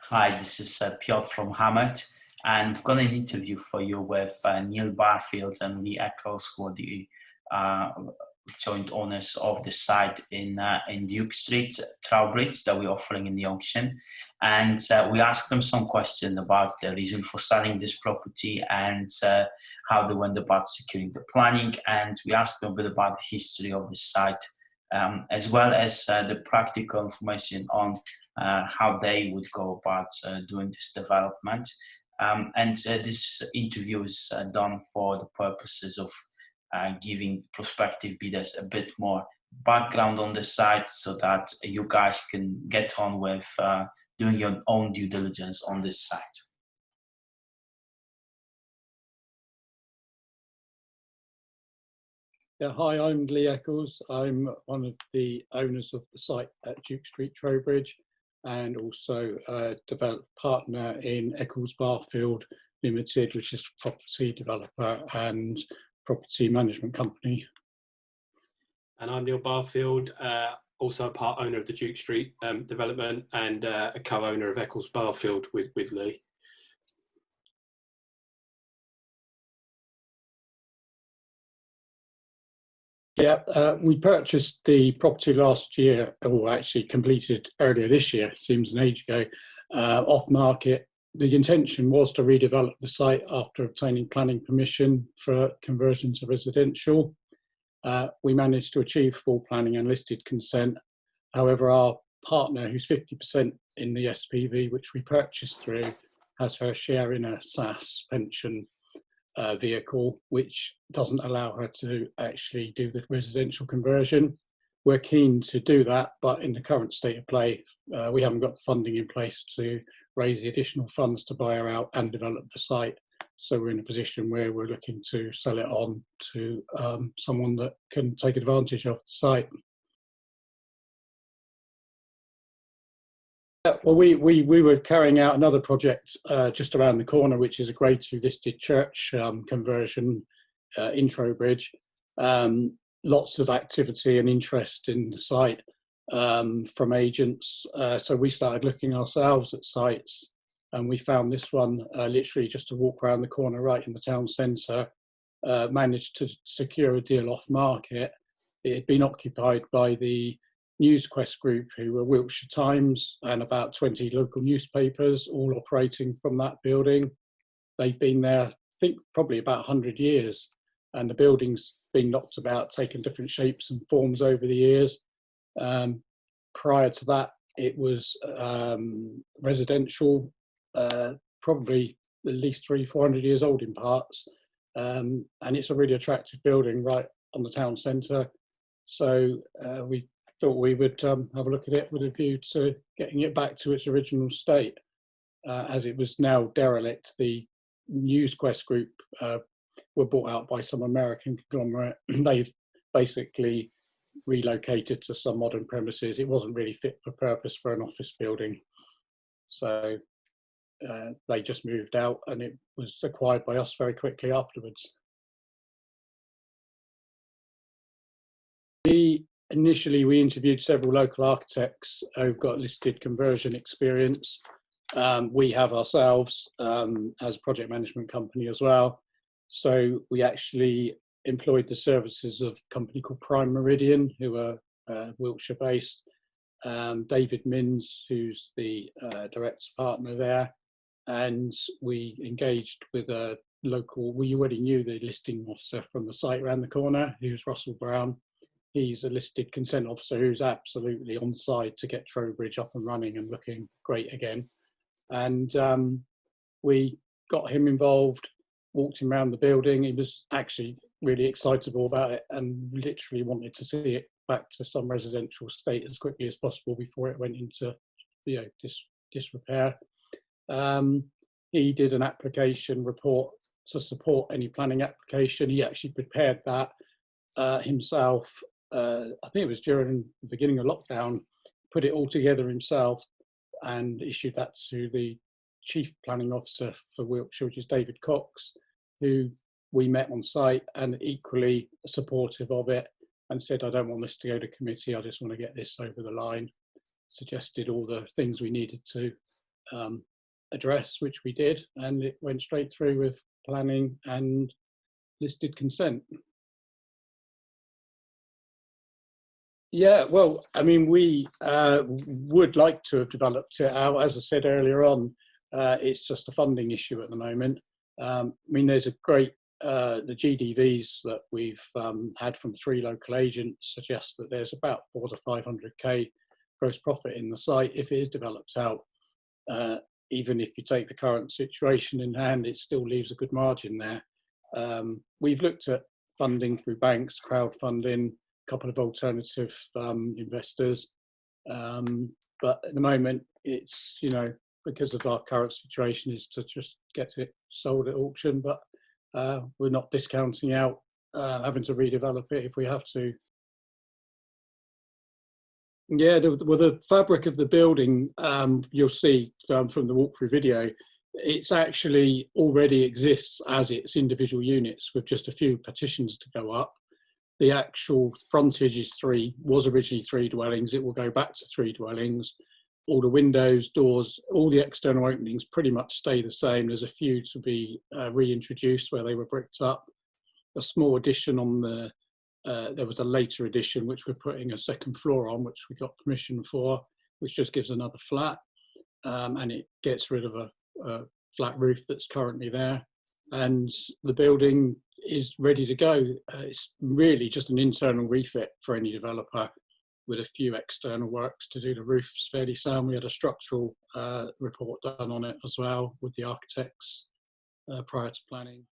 Hi, this is Piotr from Hammett, and I've got an interview for you with Neil Barfield and Lee Eccles, who are the uh, joint owners of the site in Duke Street, Trowbridge, that we're offering in the auction. And we asked them some questions about the reason for selling this property and how they went about securing the planning. And we asked them a bit about the history of the site, as well as the practical information on how they would go about doing this development. And this interview is done for the purposes of giving prospective bidders a bit more background on the site so that you guys can get on with doing your own due diligence on this site. Yeah, hi, I'm Lee Eccles. I'm one of the owners of the site at Duke Street, Trowbridge, and also a developed partner in Eccles Barfield Limited, which is a property developer and property management company. And I'm Neil Barfield, also a part owner of the Duke Street development and a co-owner of Eccles Barfield with Lee. Yeah, we purchased the property last year, or actually completed earlier this year, seems an age ago, off market. The intention was to redevelop the site after obtaining planning permission for conversion to residential. We managed to achieve full planning and listed consent. However, our partner, who's 50% in the SPV, which we purchased through, has her share in a SAS pension vehicle, which doesn't allow her to actually do the residential conversion. We're keen to do that, but in the current state of play, we haven't got the funding in place to raise the additional funds to buy her out and develop the site. So we're in a position where we're looking to sell it on to someone that can take advantage of the site. Well, we were carrying out another project just around the corner, which is a Grade 2 listed church conversion in Trowbridge. Lots of activity and interest in the site from agents. So we started looking ourselves at sites, and we found this one literally just to walk around the corner right in the town centre. Managed to secure a deal off market. It had been occupied by the NewsQuest group, who were Wiltshire Times and about 20 local newspapers, all operating from that building. They've been there, I think, probably about 100 years, and the building's been knocked about, taken different shapes and forms over the years. Prior to that, it was residential, probably at least 300-400 years old in parts, and it's a really attractive building right on the town centre. So we thought we would have a look at it with a view to getting it back to its original state. As it was now derelict, the NewsQuest group were bought out by some American conglomerate. They've basically relocated to some modern premises. It wasn't really fit for purpose for an office building. So they just moved out, and it was acquired by us very quickly afterwards. Initially, we interviewed several local architects who've got listed conversion experience. We have ourselves as a project management company as well. So we actually employed the services of a company called Prime Meridian, who are Wiltshire based. David Minns, who's the director partner there. And we engaged with a local, we already knew the listing officer from the site around the corner, who's Russell Brown. He's a listed consent officer who's absolutely on side to get Trowbridge up and running and looking great again. And we got him involved, walked him around the building. He was actually really excitable about it and literally wanted to see it back to some residential state as quickly as possible before it went into disrepair. He did an application report to support any planning application. He actually prepared that himself. I think it was during the beginning of lockdown, put it all together himself and issued that to the Chief Planning Officer for Wiltshire, which is David Cox, who we met on site and equally supportive of it and said, I don't want this to go to committee, I just want to get this over the line. Suggested all the things we needed to address, which we did, and it went straight through with planning and listed consent. Yeah, well, I mean, we would like to have developed it out. As I said earlier on, it's just a funding issue at the moment. I mean, there's a great, the GDVs that we've had from 3 local agents suggest that there's about 400 to 500k gross profit in the site if it is developed out. Even if you take the current situation in hand, it still leaves a good margin there. We've looked at funding through banks, crowdfunding, a couple of alternative investors, but at the moment it's, you know, because of our current situation, is to just get it sold at auction, but we're not discounting out having to redevelop it if we have to. Yeah, well, the fabric of the building, you'll see from the walkthrough video, it's actually already exists as its individual units with just a few partitions to go up. The actual frontage is 3, was originally 3 dwellings. It will go back to 3 dwellings. All the windows, doors, all the external openings pretty much stay the same. There's a few to be reintroduced where they were bricked up. A small addition on the, there was a later addition which we're putting a 2nd floor on, which we got permission for, which just gives another flat, and it gets rid of a flat roof that's currently there. And the building is ready to go. It's really just an internal refit for any developer, with a few external works to do. The roof's fairly sound. We had a structural report done on it as well with the architects prior to planning.